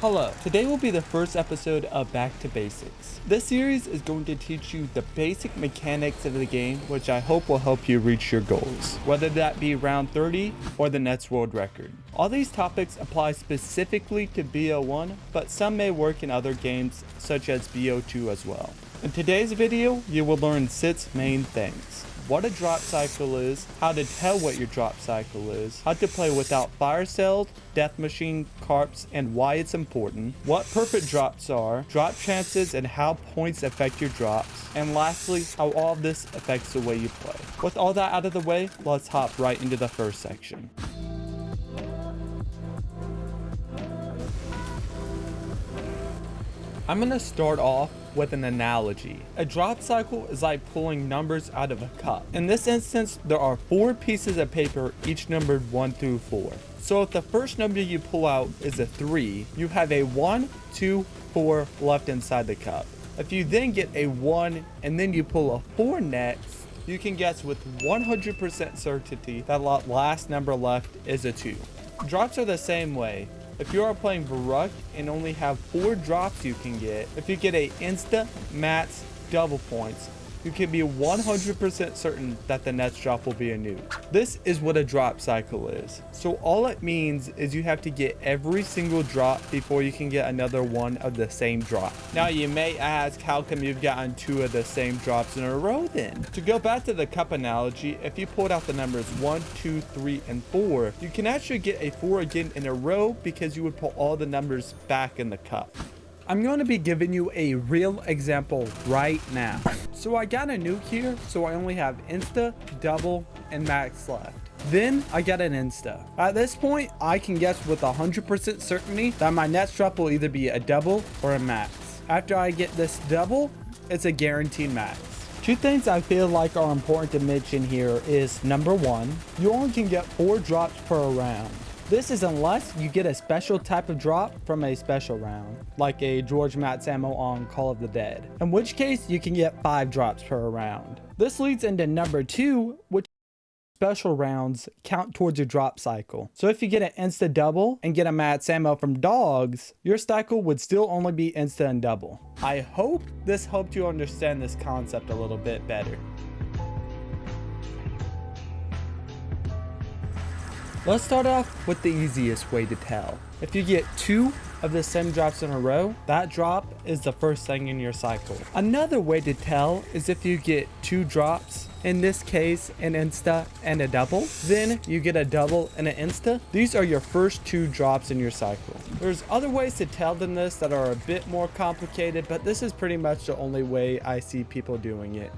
Hello, today will be the first episode of Back to Basics. This series is going to teach you the basic mechanics of the game, which I hope will help you reach your goals, whether that be round 30 or the next world record. All these topics apply specifically to BO1, but some may work in other games such as BO2 as well. In today's video, you will learn 6 main things. What a drop cycle is, how to tell what your drop cycle is, how to play without fire cells, death machine, carps, and why it's important, what perfect drops are, drop chances and how points affect your drops, and lastly, how all of this affects the way you play. With all that out of the way, let's hop right into the first section. I'm going to start off with an analogy. A drop cycle is like pulling numbers out of a cup. In this instance, there are 4 pieces of paper, each numbered 1 through 4. So if the first number you pull out is a 3, you have a 1, 2, 4 left inside the cup. If you then get a 1 and then you pull a 4 next, you can guess with 100% certainty that the last number left is a 2. Drops are the same way. If you are playing Baruch and only have 4 drops you can get, if you get a insta, mats, double points, you can be 100% certain that the next drop will be a nuke. This is what a drop cycle is. So all it means is you have to get every single drop before you can get another one of the same drop. Now you may ask, how come you've gotten 2 of the same drops in a row then? To go back to the cup analogy, if you pulled out the numbers 1, 2, 3, and 4, you can actually get a 4 again in a row because you would pull all the numbers back in the cup. I'm going to be giving you a real example right now. So I got a nuke here, so I only have insta, double, and max left. Then I got an insta. At this point, I can guess with 100% certainty that my next drop will either be a double or a max. After I get this double, it's a guaranteed max. 2 things I feel like are important to mention here is number 1, you only can get 4 drops per round. This is unless you get a special type of drop from a special round, like a George Matz ammo on Call of the Dead, in which case you can get 5 drops per round. This leads into number 2, which special rounds count towards your drop cycle. So if you get an insta double and get a Matz ammo from dogs, your cycle would still only be insta and double. I hope this helped you understand this concept a little bit better. Let's start off with the easiest way to tell. If you get 2 of the same drops in a row, that drop is the first thing in your cycle. Another way to tell is if you get 2 drops, in this case an insta and a double, then you get a double and an insta. These are your first 2 drops in your cycle. There's other ways to tell than this that are a bit more complicated, but this is pretty much the only way I see people doing it.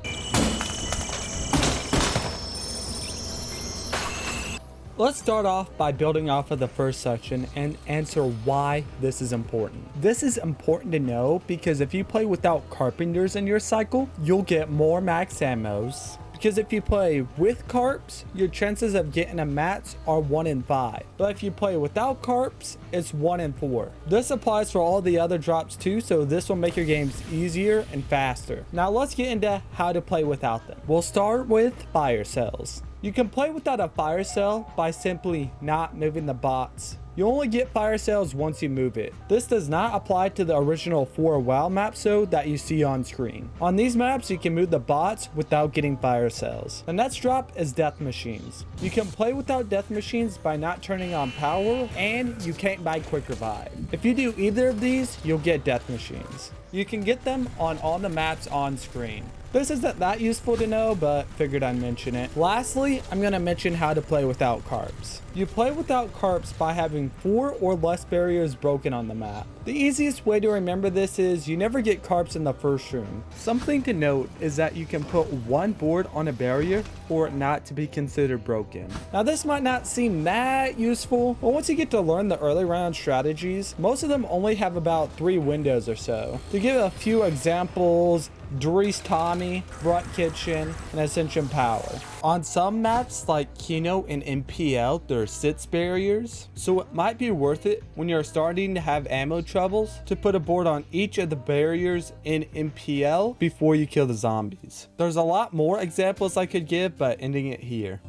Let's start off by building off of the first section and answer why this is important. This is important to know because if you play without carpenters in your cycle, you'll get more max ammos. Because if you play with carps, your chances of getting a mats are 1 in 5. But if you play without carps, it's 1 in 4. This applies for all the other drops too, so this will make your games easier and faster. Now let's get into how to play without them. We'll start with fire cells. You can play without a fire cell by simply not moving the bots. You only get fire cells once you move it. This does not apply to the original 4 WoW maps though that you see on screen. On these maps, you can move the bots without getting fire cells. The next drop is death machines. You can play without death machines by not turning on power, and you can't buy quick revive. If you do either of these, you'll get death machines. You can get them on all the maps on screen. This isn't that useful to know, but figured I'd mention it. Lastly, I'm going to mention how to play without carps. You play without carps by having 4 or less barriers broken on the map. The easiest way to remember this is you never get carps in the first room. Something to note is that you can put 1 board on a barrier for it not to be considered broken. Now this might not seem that useful, but once you get to learn the early round strategies, most of them only have about 3 windows or so. To give a few examples, Doris Tommy, Brut Kitchen, and Ascension Power. On some maps like Kino and MPL, there are 6 barriers, so it might be worth it when you're starting to have ammo troubles to put a board on each of the barriers in MPL before you kill the zombies. There's a lot more examples I could give, but ending it here.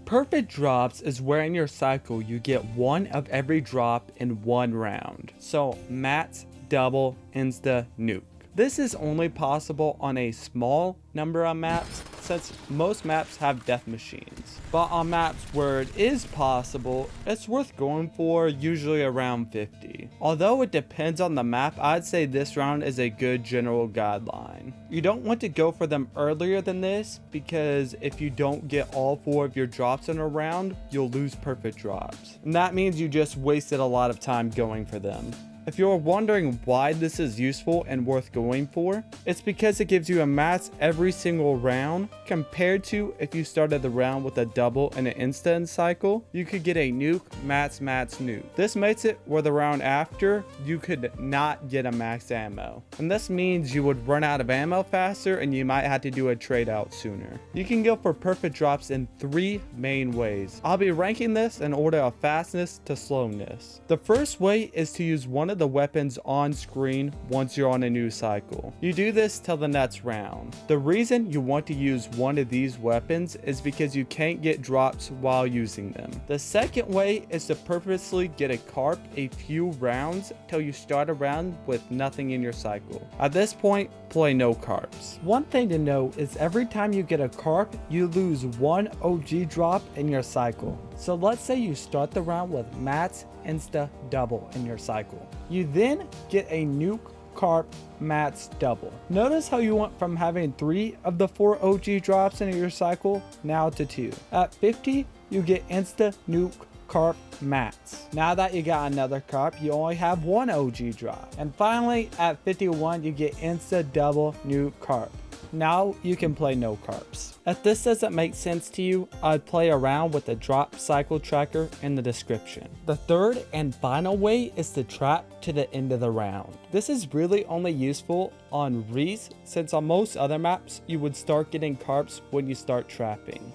perfect drops is where in your cycle you get one of every drop in one round. So mats, double, insta, nuke. This is only possible on a small number of maps since most maps have death machines. But on maps where it is possible, it's worth going for, usually around 50. Although it depends on the map, I'd say this round is a good general guideline. You don't want to go for them earlier than this because if you don't get all 4 of your drops in a round, you'll lose perfect drops. And that means you just wasted a lot of time going for them. If you're wondering why this is useful and worth going for, it's because it gives you a mats every single round compared to if you started the round with a double and an instant cycle, you could get a nuke, mats, nuke. This makes it where the round after, you could not get a max ammo. And this means you would run out of ammo faster and you might have to do a trade out sooner. You can go for perfect drops in 3 main ways. I'll be ranking this in order of fastness to slowness. The first way is to use one of the weapons on screen once you're on a new cycle. You do this till the next round. The reason you want to use one of these weapons is because you can't get drops while using them. The second way is to purposely get a carp a few rounds till you start a round with nothing in your cycle. At this point, play no carps. One thing to note is every time you get a carp, you lose 1 OG drop in your cycle. So let's say you start the round with mats, insta, double in your cycle. You then get a nuke, carp, mats, double. Notice how you went from having 3 of the 4 OG drops in your cycle now to 2. At 50, you get insta, nuke, carp, mats. Now that you got another carp, you only have 1 OG drop. And finally, at 51, you get insta, double, nuke, carp. Now you can play no carps. If this doesn't make sense to you, I'd play around with the drop cycle tracker in the description. The third and final way is to trap to the end of the round. This is really only useful on Reese, since on most other maps you would start getting carps when you start trapping.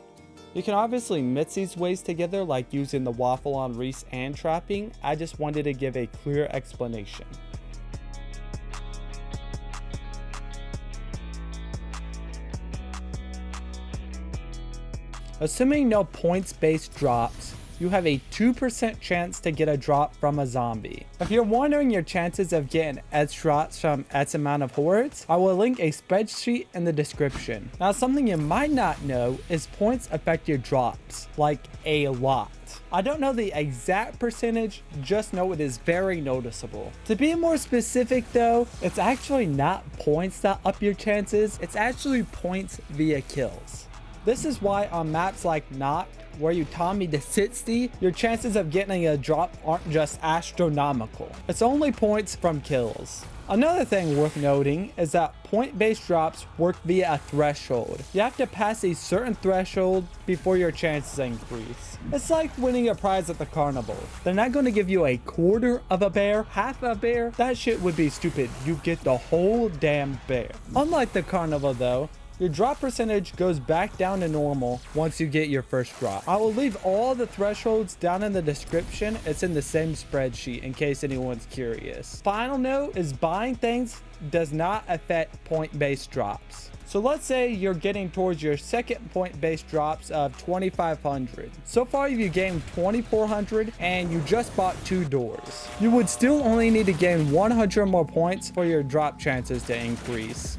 You can obviously mix these ways together, like using the waffle on Reese and trapping. I just wanted to give a clear explanation. Assuming no points-based drops, you have a 2% chance to get a drop from a zombie. If you're wondering your chances of getting X drops from X amount of hordes, I will link a spreadsheet in the description. Now, something you might not know is points affect your drops, like a lot. I don't know the exact percentage, just know it is very noticeable. To be more specific though, it's actually not points that up your chances, it's actually points via kills. This is why on maps like Knocked, where you Tommy to 60, your chances of getting a drop aren't just astronomical. It's only points from kills. Another thing worth noting is that point-based drops work via a threshold. You have to pass a certain threshold before your chances increase. It's like winning a prize at the carnival. They're not going to give you a quarter of a bear, half a bear. That shit would be stupid. You get the whole damn bear. Unlike the carnival though, your drop percentage goes back down to normal once you get your first drop. I will leave all the thresholds down in the description. It's in the same spreadsheet in case anyone's curious. Final note is buying things does not affect point-based drops. So let's say you're getting towards your second point-based drops of 2,500. So far you've gained 2,400 and you just bought 2 doors. You would still only need to gain 100 more points for your drop chances to increase.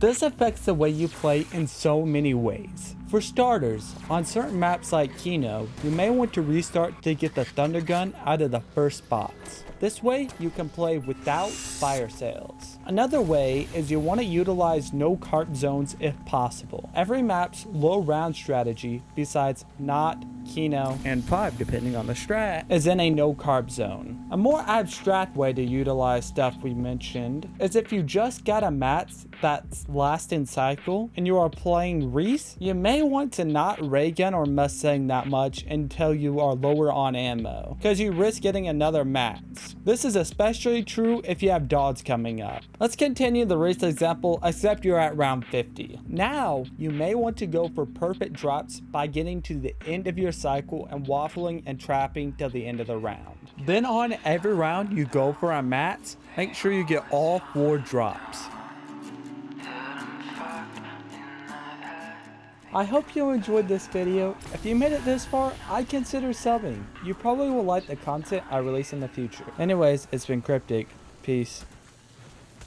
This affects the way you play in so many ways. For starters, on certain maps like Kino, you may want to restart to get the Thunder Gun out of the first spots. This way, you can play without fire sales. Another way is you want to utilize no cart zones if possible. Every map's low round strategy, besides Not, Kino, and 5 depending on the strat, is in a no carb zone. A more abstract way to utilize stuff we mentioned is if you just got a map that's last in cycle and you are playing Reese, you may want to not ray gun or Mustang that much until you are lower on ammo, because you risk getting another max. This is especially true if you have dogs coming up. Let's continue the Reese example, except you're at round 50. Now, you may want to go for perfect drops by getting to the end of your cycle and waffling and trapping till the end of the round. Then on every round you go for a mats, make sure you get all 4 drops. I hope you enjoyed this video. If you made it this far, I'd consider subbing. You probably will like the content I release in the future. Anyways, it's been Cryptic. Peace.